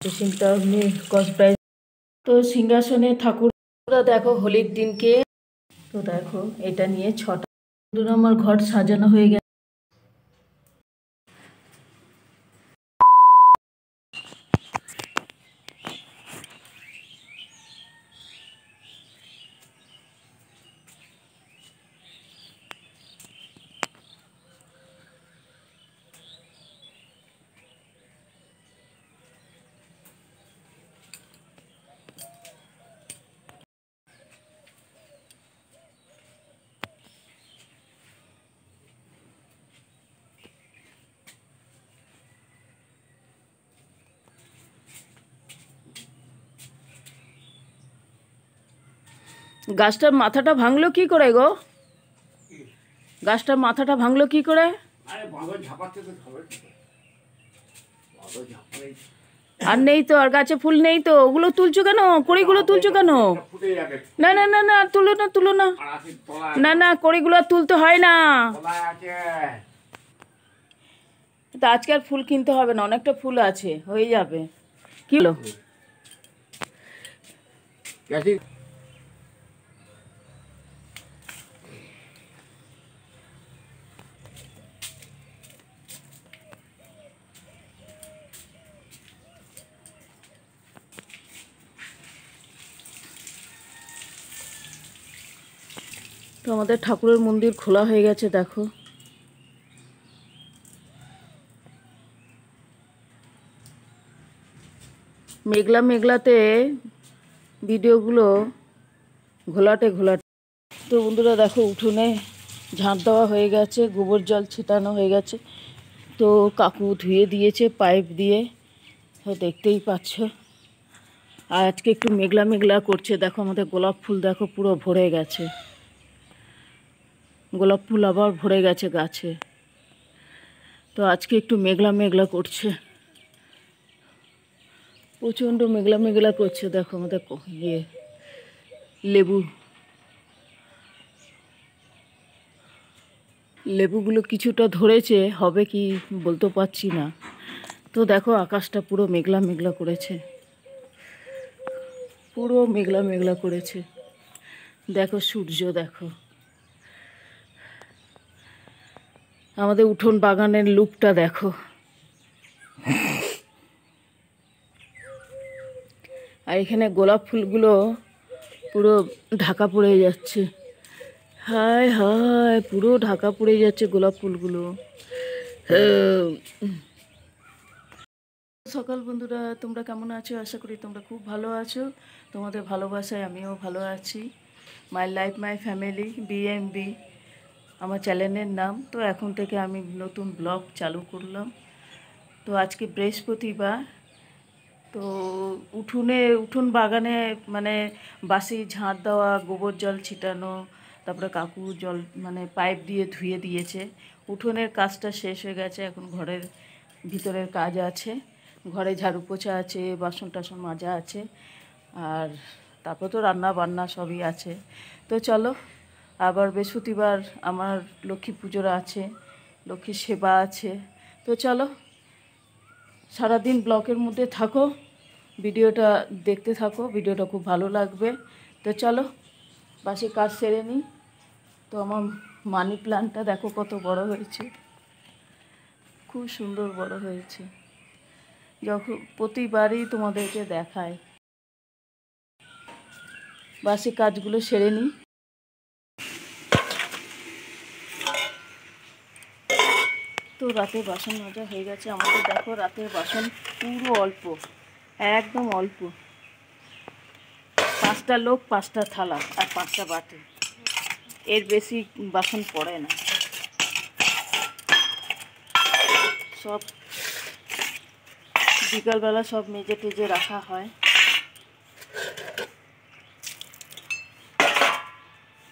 পেশেন্টটা cost price. তো সিংহাসনে ঠাকুররা দেখো হোলির দিনকে, তো দেখো এটা নিয়ে 6টা আমার ঘর সাজানো হয়ে গেছে। গাছটার মাথাটা ভাঙলো কি করে গো? গাছটার মাথাটা ভাঙলো কি করে? আর নেই তো, আর গাছে ফুল নেই তো, ওগুলো তুলছো কেন? কড়িগুলো তুলছো কেন? না না না না, তুলো না, তুলো না, না না, কড়িগুলো তুলতে হয় না। তা আজকে আর ফুল কিনতে হবে না, অনেকটা ফুল আছে, হয়ে যাবে। কি হলো? তো আমাদের ঠাকুরের মন্দির খোলা হয়ে গেছে দেখো। মেঘলা মেঘলাতে ভিডিওগুলো ঘোলাটে ঘোলাটে। তো বন্ধুরা দেখো উঠোনে ঝাঁট দেওয়া হয়ে গেছে, গোবর জল ছিটানো হয়ে গেছে। তো কাকু ধুয়ে দিয়েছে পাইপ দিয়ে, দেখতেই পাচ্ছ। আর আজকে একটু মেঘলা মেঘলা করছে দেখো। আমাদের গোলাপ ফুল দেখো পুরো ভরে গেছে, গোলাপ ফুল আবার ভরে গেছে গাছে। তো আজকে একটু মেঘলা মেঘলা করছে, প্রচণ্ড মেঘলা মেঘলা করছে দেখো। আমাদের লেবুগুলো কিছুটা ধরেছে, হবে কি বলতে পারছি না। তো দেখো আকাশটা পুরো মেঘলা মেঘলা করেছে, পুরো মেঘলা মেঘলা করেছে। দেখো সূর্য দেখো। আমাদের উঠোন বাগানের লুকটা দেখো। আর এখানে গোলাপ ফুলগুলো পুরো ঢাকা পড়ে যাচ্ছে। হায় হায়, পুরো ঢাকা পড়ে যাচ্ছে গোলাপ ফুলগুলো। সকাল বন্ধুরা, তোমরা কেমন আছো? আশা করি তোমরা খুব ভালো আছো। তোমাদের ভালোবাসায় আমিও ভালো আছি। মাই লাইফ মাই ফ্যামিলি বিএমবি আমার চ্যানেলের নাম। তো এখন থেকে আমি নতুন ব্লগ চালু করলাম। তো আজকে বৃহস্পতিবার। তো উঠোন বাগানে মানে বাসি ঝাঁট দেওয়া, গোবর জল ছিটানো, তারপরে কাকু জল মানে পাইপ দিয়ে ধুয়ে দিয়েছে। উঠোনের কাজটা শেষ হয়ে গেছে, এখন ঘরের ভিতরের কাজ আছে। ঘরে ঝাড়ু পোছা আছে, বাসন টাসন মাজা আছে, আর তারপর তো রান্না বান্না সবই আছে। তো চলো, আবার বৃহস্পতিবার আমার লক্ষ্মী পুজোর আছে, লক্ষ্মীর সেবা আছে। তো চলো, সারাদিন ব্লগের মধ্যে থাকো, ভিডিওটা দেখতে থাকো, ভিডিওটা খুব ভালো লাগবে। তো চলো বাসি কাজ সেরে নিই। তো আমার মানি প্ল্যান্টটা দেখো কত বড় হয়েছে, খুব সুন্দর বড় হয়েছে। যখন প্রতিবারই তোমাদেরকে দেখায়। বাসি কাজগুলো সেরে নিই। তো রাতে বাসন মাজা হয়ে গেছে আমাদের। দেখো রাতের বাসন পুরো অল্প, একদম অল্প। 5টা লোক 5টা থালা আর 5টা বাটি, এর বেশি বাসন পড়ে না। সব বিকালবেলা সব মেজে টেজে রাখা হয়।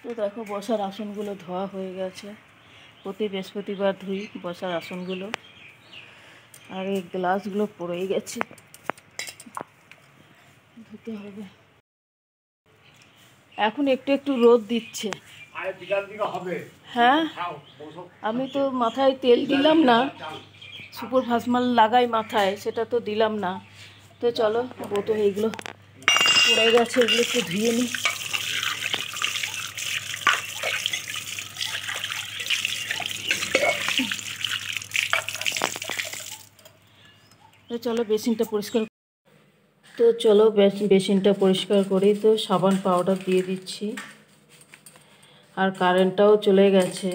তো দেখো বসার আসনগুলো ধোয়া হয়ে গেছে, প্রতি বৃহস্পতিবার ধুই বসার আসনগুলো। আর এই গ্লাসগুলো পড়েই গেছে, ধুতে হবে। এখন একটু একটু রোদ দিচ্ছে। হ্যাঁ, আমি তো মাথায় তেল দিলাম না, সুপার ভাসমাল লাগাই মাথায়, সেটা তো দিলাম না। তো চলো বোতল এইগুলো পড়ে গেছে, এগুলো একটু ধুয়ে নিই। তো চলো বেসিনটা পরিষ্কার, তো চলো বেসিনটা পরিষ্কার করি। তো সাবান পাউডার দিয়ে দিচ্ছি, আর কারেন্টটাও চলে গেছে।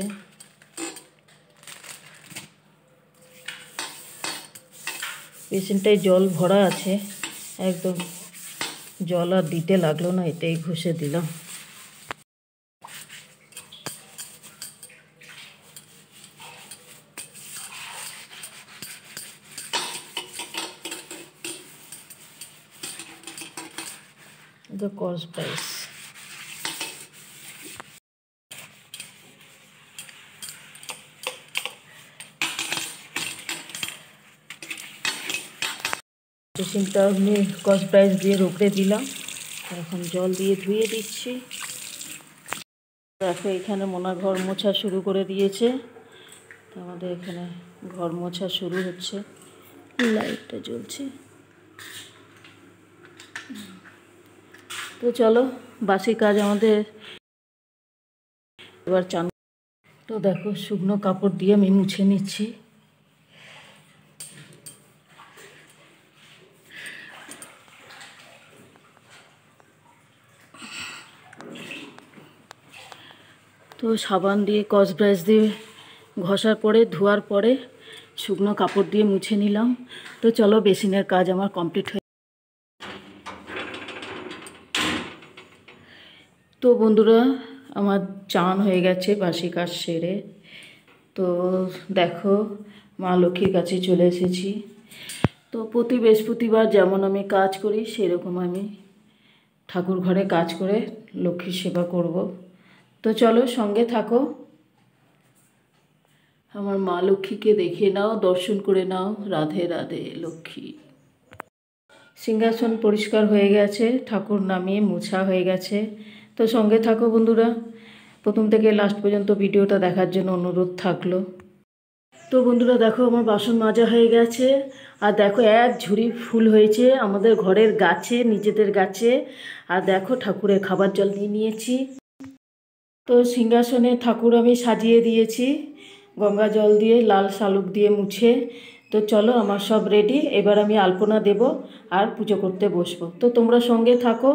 বেসিনটায় জল ভরা আছে, একদম জল আর দিতে লাগলো না, এটাই ঘষে দিলাম। The cost price. বেসিনটা আমি কস প্রাইস দিয়ে রোগড়ে দিলাম, এখন জল দিয়ে ধুয়ে দিচ্ছি। দেখো এখানে মোনা ঘর মোছা শুরু করে দিয়েছে, তো আমাদের এখানে ঘর মোছা শুরু হচ্ছে। লাইটটা জ্বলছে। তো চলো বাসি কাজ আমাদের এবার চান। তো দেখো শুকনো কাপড় দিয়ে আমি মুছে নিচ্ছি। তো সাবান দিয়ে কস ব্রাশ দিয়ে ঘষার পরে ধোয়ার পরে শুকনো কাপড় দিয়ে মুছে নিলাম। তো চলো বেসিনের কাজ আমার কমপ্লিট হয়ে। তো বন্ধুরা আমার চান হয়ে গেছে বাসি কাজ সেরে। তো দেখো মা লক্ষ্মীর কাছে চলে এসেছি। তো প্রতি বৃহস্পতিবার যেমন আমি কাজ করি সেরকম আমি ঠাকুর ঘরে কাজ করে লক্ষ্মীর সেবা করব। তো চলো সঙ্গে থাকো, আমার মা লক্ষ্মীকে দেখে নাও, দর্শন করে নাও। রাধে রাধে লক্ষ্মী। সিংহাসন পরিষ্কার হয়ে গেছে, ঠাকুর নামিয়ে মোছা হয়ে গেছে। তো সঙ্গে থাকো বন্ধুরা, প্রথম থেকে লাস্ট পর্যন্ত ভিডিওটা দেখার জন্য অনুরোধ থাকলো। তো বন্ধুরা দেখো আমার বাসন মাজা হয়ে গেছে, আর দেখো এক ঝুড়ি ফুল হয়েছে আমাদের ঘরের গাছে, নিজেদের গাছে। আর দেখো ঠাকুরের খাবার জল নিয়ে নিয়েছি। তো সিংহাসনে ঠাকুর আমি সাজিয়ে দিয়েছি গঙ্গা জল দিয়ে, লাল শালুক দিয়ে মুছে। তো চলো আমার সব রেডি, এবার আমি আলপনা দেব আর পুজো করতে বসবো। তো তোমরা সঙ্গে থাকো।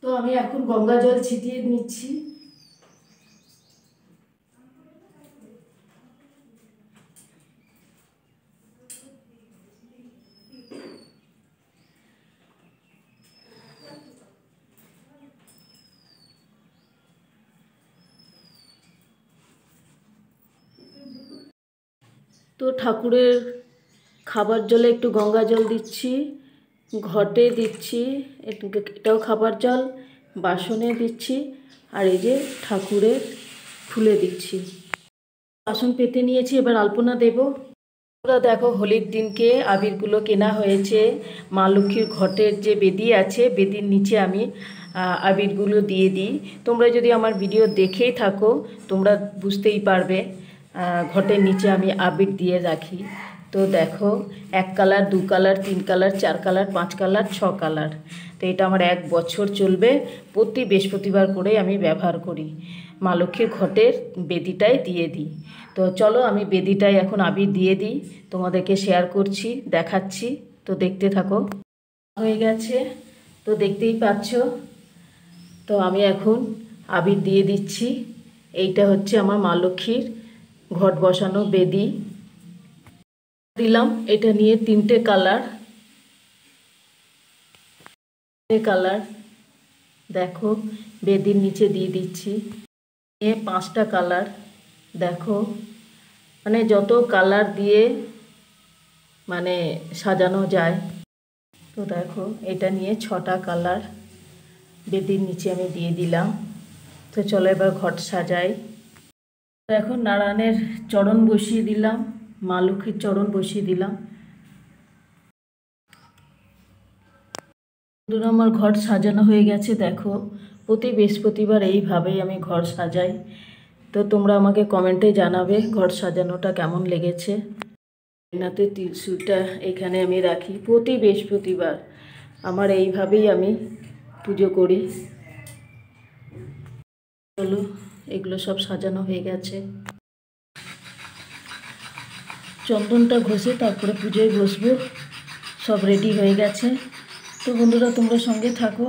তো আমি এখন গঙ্গা জল ছিটিয়ে নিচ্ছি। তো ঠাকুরের খাবার জলে একটু গঙ্গা জল দিচ্ছি, ঘটে দিচ্ছি, এটাও খাবার জল, বাসনে দিচ্ছি, আর এই যে ঠাকুরের ফুলে দিচ্ছি। বাসন পেতে নিয়েছি, এবার আলপনা দেব। তোমরা দেখো হোলির দিনকে আবিরগুলো কেনা হয়েছে। মা লক্ষ্মীর ঘটের যে বেদি আছে, বেদির নিচে আমি আবিরগুলো দিয়ে দিই। তোমরা যদি আমার ভিডিও দেখেই থাকো তোমরা বুঝতেই পারবে ঘটের নিচে আমি আবির দিয়ে রাখি। তো দেখো 1 colour, 2 colour, 3 colour, 4 colour, 5 colour, 6 colour. তো এটা আমার 1 বছর চলবে, প্রতি বৃহস্পতিবার করে আমি ব্যবহার করি। মা লক্ষ্মীর ঘটের বেদিটাই দিয়ে দিই। তো চলো আমি বেদিটাই এখন আবির দিয়ে দিই, তোমাদেরকে শেয়ার করছি, দেখাচ্ছি। তো দেখতে থাকো। হয়ে গেছে তো দেখতেই পাচ্ছ। তো আমি এখন আবির দিয়ে দিচ্ছি। এইটা হচ্ছে আমার মা লক্ষ্মীর ঘট বসানো বেদি দিলাম। এটা নিয়ে 3টে কালার, দেখো বেদির নিচে দিয়ে দিচ্ছি। নিয়ে 5টা কালার, দেখো মানে যত কালার দিয়ে মানে সাজানো যায়। তো দেখো এটা নিয়ে 6টা কালার বেদির নিচে আমি দিয়ে দিলাম। তো চলো এবার ঘট সাজাই। এখন নারায়ণের চরণ বসিয়ে দিলাম, মা লক্ষ্মীর চরণ বসিয়ে দিলাম। বন্ধুরা আমার ঘর সাজানো হয়ে গেছে। দেখো প্রতি বৃহস্পতিবার এইভাবেই আমি ঘর সাজাই। তো তোমরা আমাকে কমেন্টে জানাবে ঘর সাজানোটা কেমন লেগেছে। নাতে ত্রিশূলটা এখানে আমি রাখি প্রতি বৃহস্পতিবার। আমার এইভাবেই আমি পুজো করি। চলো, এগুলো সব সাজানো হয়ে গেছে। চন্দনটা ঘষে তারপরে পুজোয় বসবো। সব রেডি হয়ে গেছে। তো বন্ধুরা, তোমরা সঙ্গে থাকো।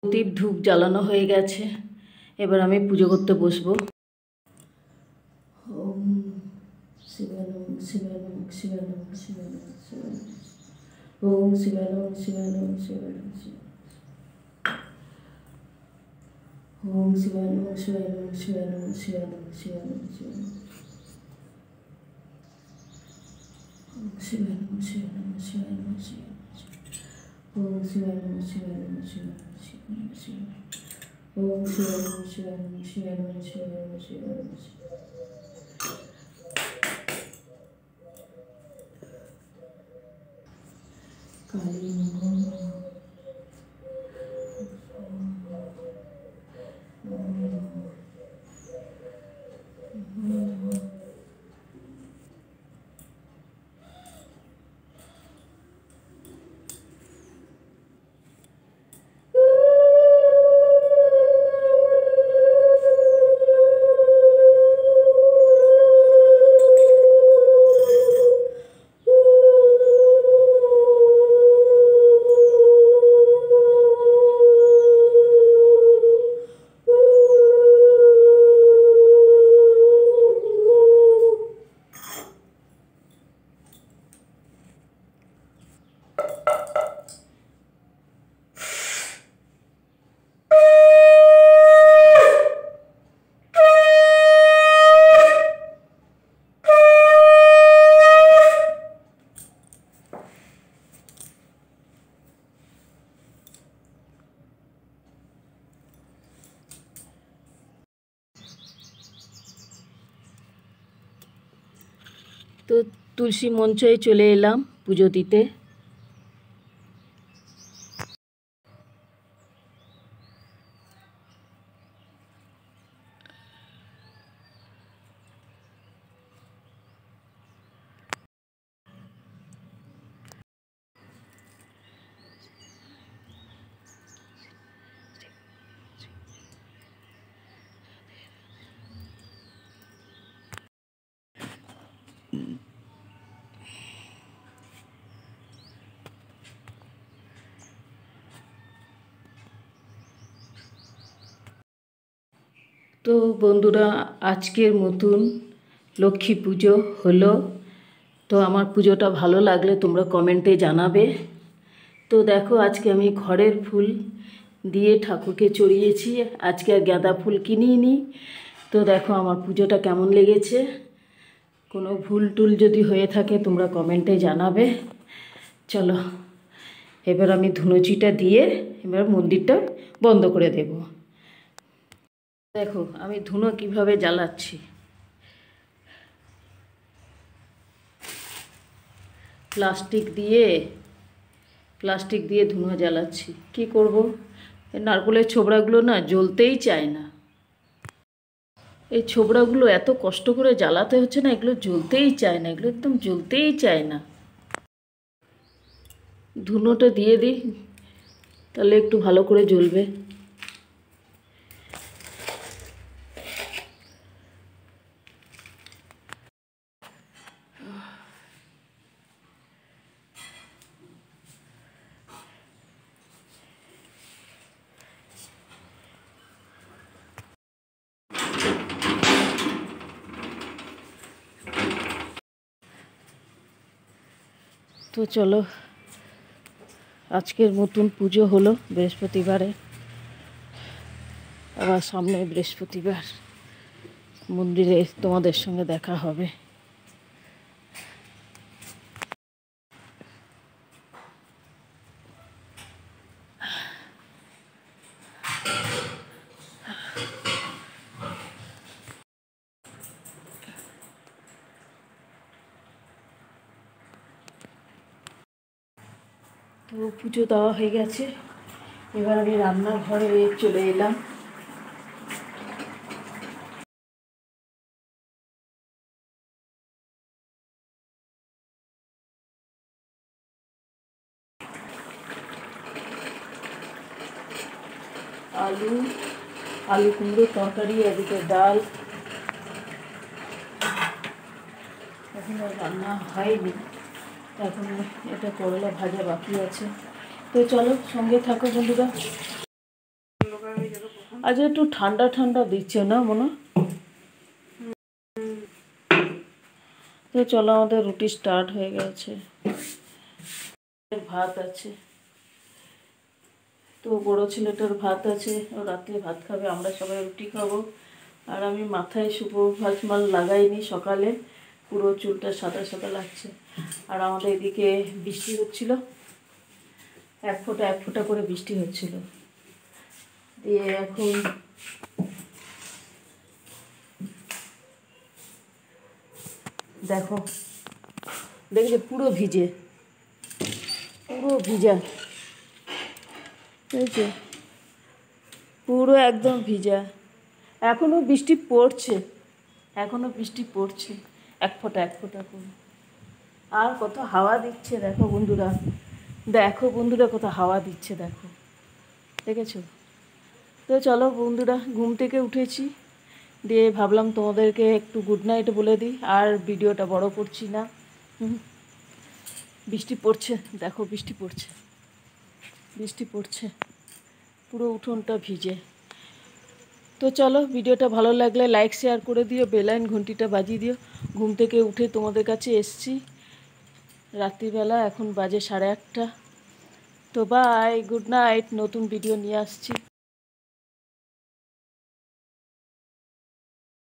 প্রদীপ ধূপ জ্বালানো হয়ে গেছে। এবার আমি পুজো করতে বসবো। ওম শিবায় নমঃ, শিবায় নমঃ, শিবায় নমঃ, শিবায় নমঃ, শিবায় নমঃ। ওম শিবায় নমঃ, শিবায় নমঃ, শিবায় নমঃ, শিবায় নমঃ। ওম শিবায় নমঃ, শিবায় নমঃ, শিবায় নমঃ, শিবায় নমঃ, শিবায় নমঃ, শিবায় নমঃ। ওম শিবায় নমঃ, শিবায় নমঃ, শিবায় নমঃ, শিবায় নমঃ। ওম শিবায় নমঃ, শিবায় নমঃ, শিবায় নমঃ, শিবায় নমঃ, শিবায় নমঃ। ওম শিবায় নমঃ, শিবায় নমঃ, শিবায় নমঃ, শিবায় নমঃ, শিবায় নমঃ। কালী নমঃ। তো তুলসী মঞ্চে চলে এলাম পুজো দিতে। তো বন্ধুরা, আজকের মতন লক্ষ্মী পুজো হলো। তো আমার পুজোটা ভালো লাগলে তোমরা কমেন্টে জানাবে। তো দেখো, আজকে আমি ঘরের ফুল দিয়ে ঠাকুরকে চড়িয়েছি। আজকে আর গাঁদা ফুল কিনিনি। তো দেখো আমার পুজোটা কেমন লেগেছে। কোনো ভুল টুল যদি হয়ে থাকে তোমরা কমেন্টে জানাবে। চলো, এবার আমি ধুনুচিটা দিয়ে এবার মন্দিরটা বন্ধ করে দেব। দেখো আমি ধুনো কিভাবে জ্বালাচ্ছি। প্লাস্টিক দিয়ে ধুনো জ্বালাচ্ছি। কি করব, নারকেলের ছোবড়াগুলো না জ্বলতেই চায় না। এই ছোবড়াগুলো এত কষ্ট করে জ্বালাতে হচ্ছে না, এগুলো জ্বলতেই চায় না, এগুলো একদম জ্বলতেই চায় না। ধুনোটা দিয়ে দিই, তাহলে একটু ভালো করে জ্বলবে। তো চলো, আজকের মতন পুজো হলো বৃহস্পতিবারে। আবার সামনে বৃহস্পতিবার মন্দিরে তোমাদের সঙ্গে দেখা হবে। তো পুজো দেওয়া হয়ে গেছে, এবার আমি রান্নাঘরে চলে এলাম। আলু আলু কুমড়ো তরকারি, এদিকে ডাল, এখন আর রান্না হয়নি, এখন এটা করলা ভাজা বাকি আছে। তো চলো সঙ্গে থাকো বন্ধুরা। আজ একটু ঠান্ডা ঠান্ডা দিচ্ছে না মনে? তো চলো, আমাদের রুটি স্টার্ট হয়ে গেছে, ভাত আছে। তো বড়ো ছেলেটার ভাত আছে, ও রাত্রে ভাত খাবে, আমরা সবাই রুটি খাবো। আর আমি মাথায় শুভ ভাজমাল লাগাইনি, সকালে পুরো চুলটা সাদা সাদা লাগছে। আর আমাদের এদিকে বৃষ্টি হচ্ছিল, এক ফোঁটা করে বৃষ্টি হচ্ছিল। দিয়ে এখন দেখো, দেখলে পুরো ভিজে, পুরো ভিজা, বুঝেছে, পুরো একদম ভিজা। এখনও বৃষ্টি পড়ছে, এখনও বৃষ্টি পড়ছে, এক ফোঁটা করে। আর কত হাওয়া দিচ্ছে দেখো বন্ধুরা, দেখো বন্ধুরা কত হাওয়া দিচ্ছে, দেখো, দেখেছো? তো চলো বন্ধুরা, ঘুম থেকে উঠেছি, দিয়ে ভাবলাম তোমাদেরকে একটু গুড নাইট বলে দিই, আর ভিডিওটা বড় করছি না। বৃষ্টি পড়ছে, দেখো বৃষ্টি পড়ছে, বৃষ্টি পড়ছে, পুরো উঠোনটা ভিজে। তো চলো, ভিডিওটা ভালো লাগলে লাইক শেয়ার করে দিও, বেলাইন ঘন্টিটা বাজিয়ে দিও। ঘুম থেকে উঠে তোমাদের কাছে এসছি রাত্রিবেলা, এখন বাজে 8:30। তো বাই, গুড নাইট, নতুন ভিডিও নিয়ে আসছি।